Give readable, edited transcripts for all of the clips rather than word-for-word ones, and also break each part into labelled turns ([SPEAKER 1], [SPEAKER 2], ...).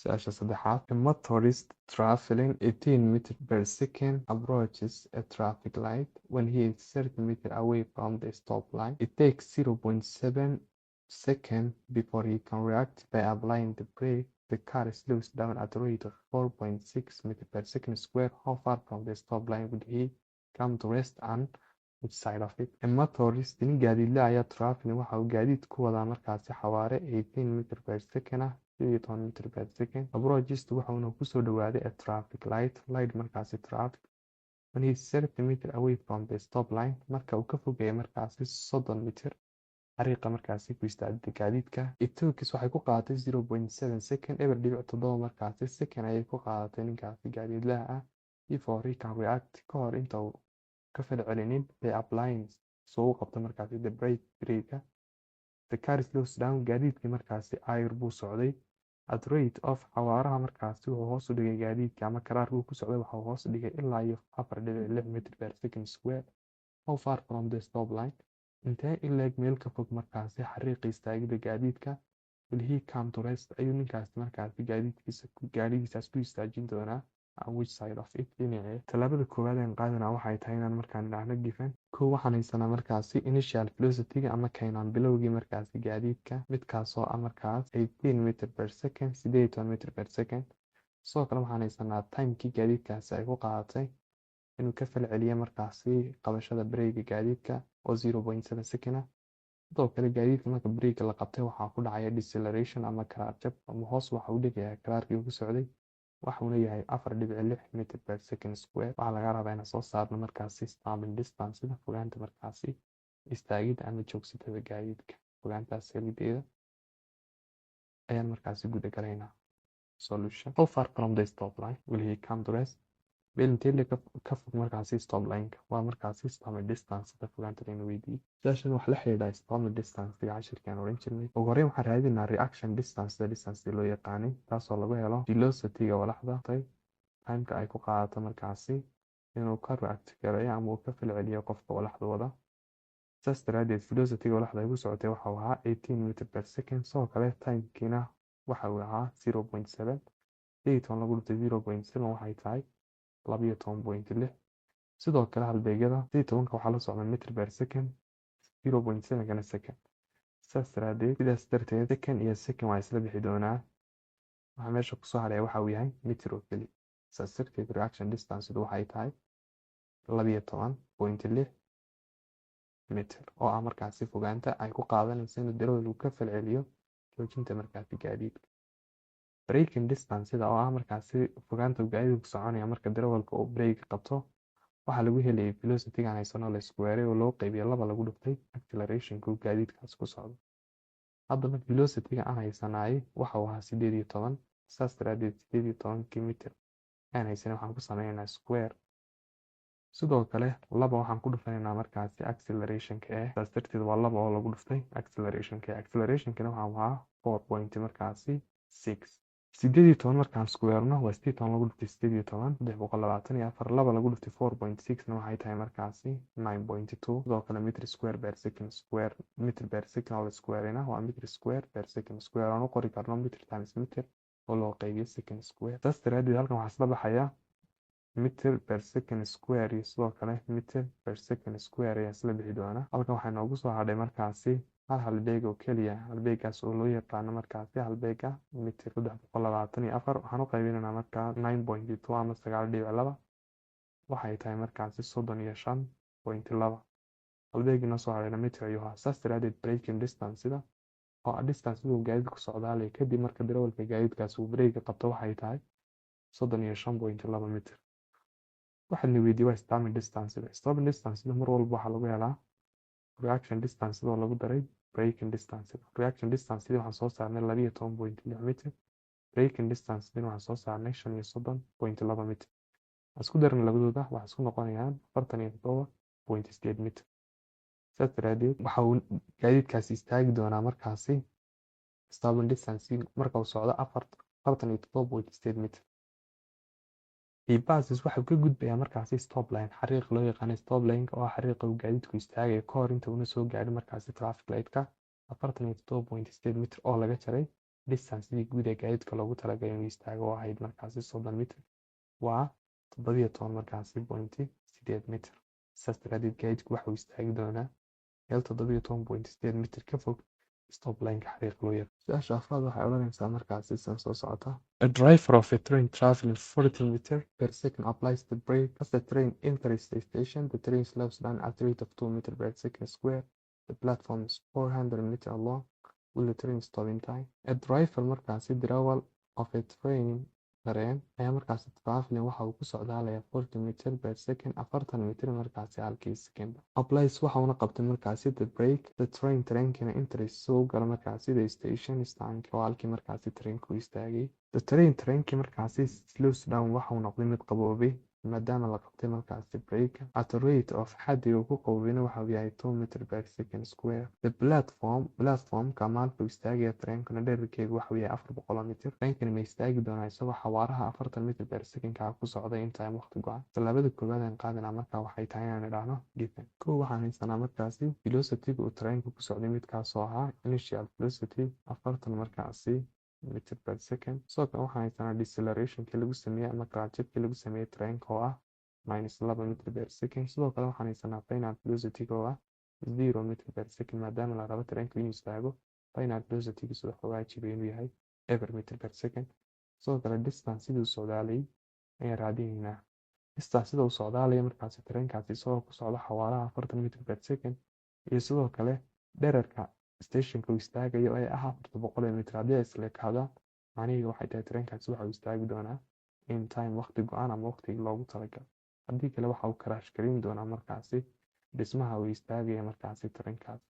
[SPEAKER 1] Su'aasha saddexaad. A motorist traveling 18 meters per second approaches a traffic light when he is 30 meters away from the stop line. It takes 0.7 seconds before he can react by applying the brake. The car slows down at a rate of 4.6 meters per second square. How far from the stop line would he come to rest and which side of it? A motorist nin gaadiidle ayaa traveling waxa uu gaadiid ku wadaa markaasi xawaare 18 meters per second ah 18 meters per second. Approaches wuxuuna kusoo dhawaaday a traffic light markaasi traffic when he is 30 meters away from the stop line marka uu ka fogeeyo markaasi 30 mitir xariiqa markaasi ku istaagay gaadiidka. Itookis waxay ku qaadatay 0.7 second eber dhibic 7 markaasi second ayay ku qaadatay ninkaasi gaadiidlaha ah before he can react ka hor inta uu ka falcelinin by applying soo u qabto markaasi the brake. The car slows down gaadiidkii markaasi ayr buu socday at rate of xawaaraha markaasi wuxuu hoos u dhigay gaadiidka ama karaarkuu ku socday waxa uu hoos u dhigay ilaa iyo 4.6 meters per second square. How far from the stop line? Intee in leeg meel ka fog markaasi xariiqa istaagida gaadiidka? Will he come to rest? Ayuu ninkaasi markaasi gaadigiisaas ku istaajin doonaa? On which side of it? Dhinacee? Tallaabada koowaad aan qaadanaa waxay tahay inaan markaan dhacno given. Kow waxaan haysanaa markaasi initial velocity-ga ama keenaan bilowgii markaasi gaadiidka midkaasoo ah markaas 18 meters per second 18 meters per second. Sidoo kale waxaan haysanaa timekii gaadiidkaasi ay ku qaadatay inuu ka falceliyo markaasi qabashada breyga gaadiidka oo 0.7 second ah. Sidoo kale gaadiidka marka breyga la qabtay waxaa ku dhacaya deceleration ama karaar jab ama hoos waxa uu dhigayaa karaarkii uu ku socday waxuuna yahay 4.6 meters per second square. Waxaa laga rabaa inaan soo saarno markaasi stopping distance sida fogaanta markaasi istaagida ama joogsatada gaadiidka. Fogaantaas helideeda ayaan markaasi guda galaynaa. Solution. How far from the stop line will he come to rest? Meel intee ka fog markaasi stop line-ka waa markaasi stopping distance sida fogaanta layna weydiiyey. Su'aashan wax la xiriira stopping distance-ga cashirkaan oran jirnay. Ugu horreyn waxaan raadinaa reaction distance sida distance loo yaqaanay taasoo lagu helo velocity-ga walaxda time-ka ay ku qaadato markaasi inuu ka react gareeyo ama uu ka falceliyo qofka walaxda wada. Saas daraadeed velocity-ga walaxda ay ku socotay waxa uu ahaa 18 meters per second. Sidoo kale time-kiina waxa uu ahaa 0.7 18 lagu dhuftay 0.7 waxay tahay 12.6. sidoo kale halbeegyada 10 waxaa la socda meter per second 0.7 kana second. sidaas darteed second iyo second waa isla bixi doonaa waxaa meesha kusoo hadhaya waxa uu yahay meter oo keli. sidaas darteed reaction distance waxay tahay 12.6 meter oo ah markaasi fogaanta ay ku qaadanayso inuu darawalku ka falceliyo joojinta markaasi gaadiidka. Braking distance oo ah markaasi fogaanta gaadiidku soconaya marka darawalka uu brake qabto waxaa lagu helayay velocity-ga haysano la square oo loo qaybiyo 2 lagu dhuftay acceleration-ka gaadiidkaas ku socdo. haddaba velocity-ga aan haysanaay waxa uu ahaa 18 saas daraadeed 18 km aan haysanay waxaan ku sameynaynaa square. sidoo kale 2 waxaan ku dhufanaynaa markaasi acceleration-ka saas darteed waa 2 oo lagu dhuftay acceleration-ka. acceleration-kana waxa uu ahaa 4 point markaasi 6. 18 markaan square-no waa 18 lagu dhuftay 18 324 2 lagu dhuftay 4.6 na waxay tahay markaasi 9.2. sidoo kale meter square per second square meter per second oo la square-na waa meter square per second square aan u qori karno meter times meter oo loo qaybiyo second square. taas daraadeed halkan waxaa isla baxaya meter per second square iyo sidoo kale meter per second square ayaa isla bixi doona. halkan waxaa noogu soo hadhay markaasi hal halbeeg oo keliya halbeegaas oo loo yaqaano markaasi halbeega meter 324 waxaan u qaybinaynaa markaa 9.2 ama 9.2 waxay tahay markaasi 35.2 halbeegina soo hadhayna meter ayuu ahaa. saas daraadeed braking distance-da oo ah distance uu gaadiidku socdaalay kadib marka darawalka gaadiidkaas uu brake qabto waxay tahay 35.2 meter. waxaan weydiiyay waa stopping distance-da. stopping distance-da mar walba waxaa lagu helaa reaction distance-da oo lagu daray braking distance-da. reaction distance-da waxaan soo saarnay 12.6 meter. braking distance-da waxaan soo saarnay 35.2 meter. isku darna labadooda waxay isku noqonayaan 47.8 meter. sidaas daraadeed waxa uu gaadiidkaasi istaagi doonaa markaasi stopping distance marka uu socdo 47.8 meter. E-buses waxa uu ka gudbayaa markaasi stop line xariiq loo yaqaan stop line-ka oo ah xariiqa uu gaadiidku istaagayo ka hor inta uuna soo gaarin markaasi traffic light-ka 47.8 meter oo laga jaray distancedii guud ee gaadiidka loogu talagalay inuu istaago oo ahayd markaasi 30 mitir waa 17 markaasi 0.8 mitir. sidaas daraadeed gaadiidku waxa uu istaagi doonaa meel 17.8 mitir ka fog stop line-ka xariiq loo yaqaan. Su-aasha afraad waxay odhanaysaa markaasi sidan soo socota. A driver of a train traveling 40 meters per second applies the brake. As the train enters the station, the train slows down at a rate of 2 meters per second square. The platform is 400 meters long. Will the train stop in time? A driver markaasi darawal of a train tareen ayaa markaasi traveling waxa uu ku socdaalayaa 40 meters per second 40 mitir markaasi halkii second. Applies waxa uuna qabtay markaasi the brake. The train tareenkina enters soo gala markaasi the station stand oo halkii markaasi tareenku istaagay. The train tareenkii markaasi slows down waxa uu noqday mid qaboobay maadaama la qabtay markaasi brake. At a rate of xaddiga uu ku qaboobina waxa uu yahay 2 meters per second square. The platform-ka maalku istaagaya tareenkuna dhererkeedu waxa uu yahay 400 mitir. Tareenkani ma istaagi doonaa isagoo xawaaraha 40 mitir per second-ka ku socday inta waqti go'an. Tallaabada koowaad aan qaadanaa markaa waxay tahay inaan idhaahno given. Kow waxaan haysanaa markaasi velocity-ga uu tareenku ku socday midkaasoo ahaa initial velocity 40 markaasi meter per second. Sidoo kale waxaan haysanaa deceleration-kii lagu sameeyey ama kala-jabkii lagu sameeyey tareenka oo ah -2 meter per second. Sidoo kale waxaan haysanaa final velocity-ga oo ah 0 meter per second maadaama la rabo tareenku inuu istaago. Final velocity-giisu wuxuu waajibay inuu yahay ever meter per second. sidoo kale distance siduu socdaalay ayaan raadinaynaa. distance sida uu socdaalaya markaasi tareenkaasi isagoo ku socda xawaaraha 40 meter per second iyo sidoo kale dhererka stationka uu istaagayo ee ah 400 mitir. haddii ay isla ekaadaan macnaheedu waxay tahay tareenkaasi waxa uu istaagi doonaa in time waqti go-aan ama waqtigii loogu talagalay. haddii kale waxa uu crash garin doonaa markaasi dhismaha uu istaagaya markaasi tareenkaasi.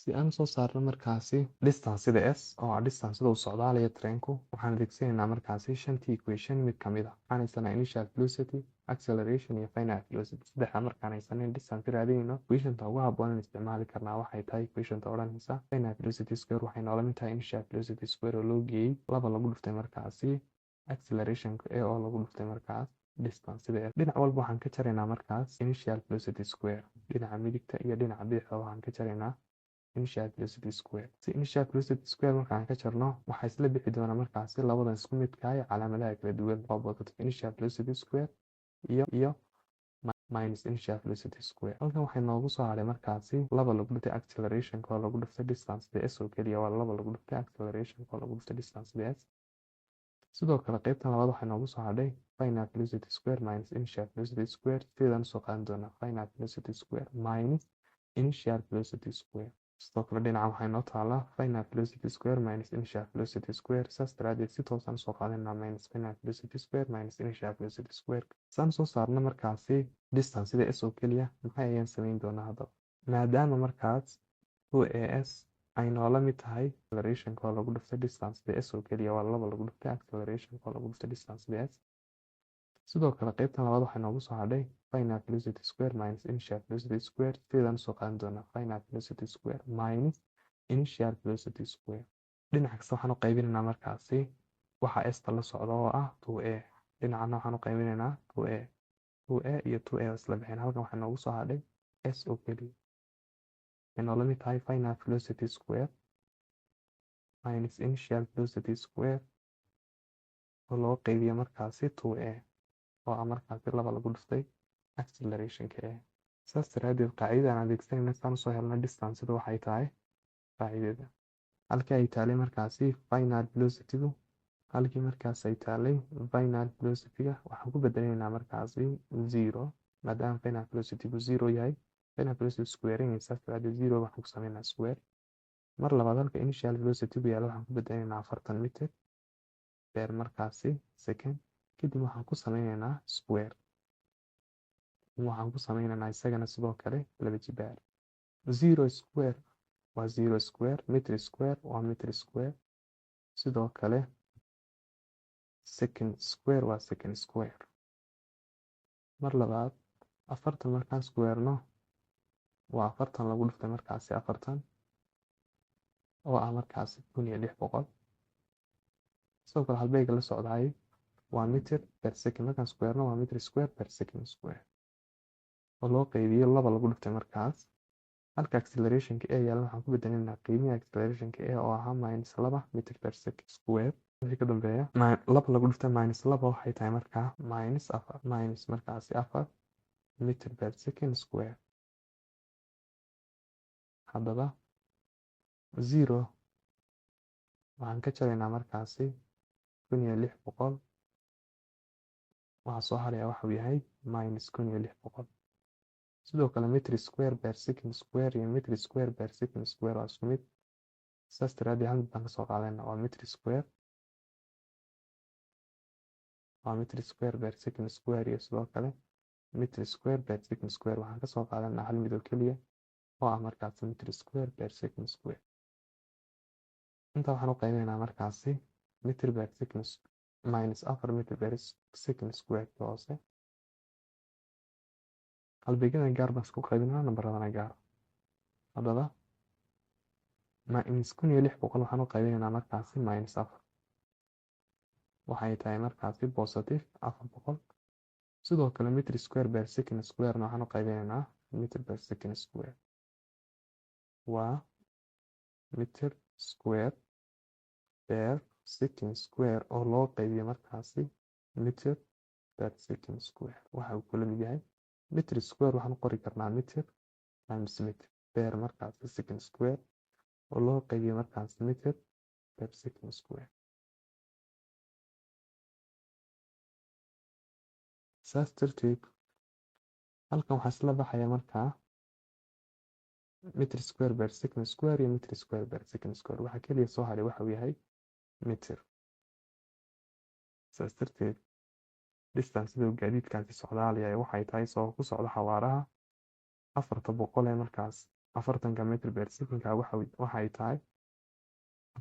[SPEAKER 1] si aan soo saarno markaasi distance sida s oo ah distance sida uu socdaalaya tareenku waxaan adeegsanaynaa markaasi shantii equation mid ka mid ah. waxaan haysanaa initial velocity, acceleration iyo final velocity. saddexda markaan haysanin distance raadinayno equationta ugu habboon in isticmaali karnaa waxay tahay equationta odhanaysa final velocity square waxay noola mid tahay initial velocity square oo loo geeyey 2 lagu dhuftay markaasi acceleration oo lagu dhuftay markaas distance sida s. dhinac walba waxaan ka jaraynaa markaas initial velocity square. dhinaca midigta iyo dhinaca bidixda waxaan ka jaraynaa initial velocity square. si initial velocity square markaan ka jarno waxaa isla bixi doona markaasi labadan isku midka ah calaamadaha kala duwan positive initial velocity square iyo minus initial velocity square. halkan waxay noogu soo haray markaasi 2 lagu dhuftay acceleration oo lagu dhuftay distance s oo keliya waa 2 lagu dhuftay acceleration oo lagu dhuftay distance s. sidoo kale qaybtan labaad waxay noogu soo hadhay final velocity square minus initial velocity square. sidaan soo qaadan doonaa final velocity square minus initial velocity square. sidoo kale dhinaca waxay noo taalaa final velocity square minus initial velocity square. saas daraadeed si toosaan soo qaadanaa minus final velocity square minus initial velocity square. saan soo saarna markaasi distance sida s oo keliya maxay ayaan samayn doonaa haddaba maadaama markaas 2as ay noola mid tahay acceleration oo lagu dhuftay distance sida s oo keliya waa 2 lagu dhuftay acceleration oo lagu dhuftay distance sida s. sidoo kale qaybtan labaad waxay noogu soo hadhay final velocity square minus initial velocity square. sidaan soo qaadan doonaa final velocity square minus initial velocity square. dhinac kasta waxaan u qaybinaynaa markaasi waxa s-ta la socda oo ah 2a. dhinacana waxaan u qaybinaynaa 2a iyo 2a oo isla bixin. halkan waxaa noogu soo hadhay s oo keliya waxay noola mid tahay final velocity square minus initial velocity square oo loo qaybiyo markaasi 2a oo ah markaasi 2 lagu dhuftay acceleration-ka ah. saas daraadeed qaacidada aan adeegsanayna saan usoo helna distance sida waxay tahay qaacidada halkii ay taalay markaasi final velocity-gu halkii markaas ay taalay final velocity-ga waxaan ku bedelaynaa markaasi 0 maadaama final velocity-gu 0 yahay final velocity square saas daraadeed 0 waxaan ku sameynaa square. mar labaad halka initial velocity-gu yaalo waxaan ku bedelaynaa 40 meter per markaasi second. kadib waxaan ku sameynaynaa square. waxaan ku sameynaynaa isagana sidoo kale 2 jibaar. 0 square waa 0 square, meter square waa meter square. sidoo kale second square waa second square. mar labaad 40 markaan square-no waa 40 lagu dhuftay markaasi 40 oo ah markaasi 1600. sidoo kale halbeega la socdaay waa meter per second markaan square-no waa meter square per second square oo loo qaybiyo 2 lagu dhuftay markaas halka accelerationka a yaala waxaan ku bedelinaa qiimihi accelerationka a oo ahaa -2 meter per second square. wixii ka dambeeya laba lagu dhufta -2 waxay tahay markaa -4 minus markaasi 4 meter per second square. haddaba 0 waxaan ka jaraynaa markaasi 1600 waxaa soo haraya waxuu yahay -1600. sidoo kale meter square per second square iyo meter square per second square waa isku mid, saas daraadeed hal mid baan kasoo qaadana waa meter square per second square iyo sidoo kale meter square per second square waxaan kasoo qaadanaa hal mid oo keliya oo ah markaasi meter square per second square. intaa waxaan u qaybeynaa markaasi meter per second -4 meter per second square hoose. halbeegyada gaar baan isku qaybinaa, nambaradana gaar. haddaba -1600 waxaan u qaybeynaa markaasi -4 waxay tahay markaasi positive 400. sidoo kale meter square per second square-na waxaan u qaybeynaa meter per second square waa meter square per second square oo loo qaybiyo markaasi meter per second square. waxa uu kula mid yahay meter square waxaan qori karnaa meter times meter per markaasi second square oo loo qaybiyo markaasi meter per second square. saas darteed halkan waxaa isla baxaya markaa meter square per second square iyo meter square per second square. waxa keliya soo haray waxa uu yahay meter. saas darteed distanceda uu gaadiidkaasi socdaalaya waxay tahay soo ku socda xawaaraha 400 ee markaas 40 meter per second waxay tahay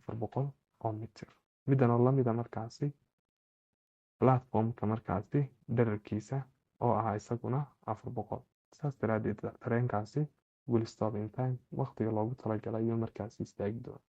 [SPEAKER 1] 400 oo meter. midan oo lamida markaasi platformka markaasi dhererkiisa oo ah isaguna 400. saas daraadeed tareenkaasi will stop in time waqtiga loogu talagalay ayuu markaasi istaagi doona.